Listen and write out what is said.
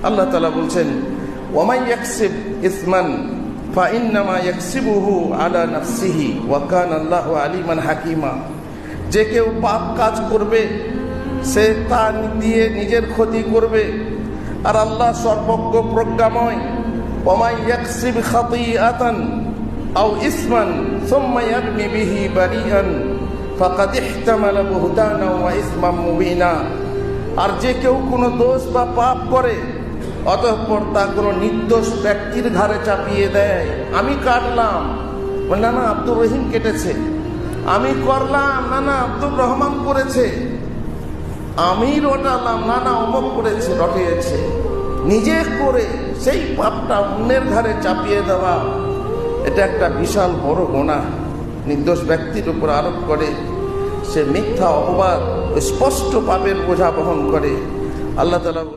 আল্লাহ তাআলা বলছেন, ওয়ামান ইয়াকসিব ইসমান ফাইন্নামা ইয়াকসিবুহু আলা নাফসিহি ওয়া কানা আল্লাহু আলিমান হাকিমা। যে কেউ পাপ কাজ করবে সে তা দিয়ে নিজের ক্ষতি করবে, আর আল্লাহ সর্বজ্ঞ প্রজ্ঞাময়। ওয়ামান ইয়াকসিব খাতিআতান আও ইসমান সুম্মা ইয়ারমি বিহি বারিআন ফাকাদ ইহতামালা বুহতানা ওয়া ইসমান মুবিনা। আর যে কেউ কোনো দোষ বা পাপ করে অতঃপর তা কোনো নির্দোষ ব্যক্তির ঘাড়ে চাপিয়ে দেয়, আমি কাটলাম, না না আব্দুর রহিম কেটেছে, আমি করলাম, না না আব্দুর রহমান করেছে, আমি রটালাম, না না অমুক করেছে, রটিয়েছে, নিজে করে সেই পাপটা অন্যের ঘাড়ে চাপিয়ে দেওয়া, এটা একটা বিশাল বড় গুনাহ নির্দোষ ব্যক্তির উপর আরোপ করে। সে মিথ্যা অপবাদ, স্পষ্ট পাপের বোঝা বহন করে। আল্লাহ তাআলা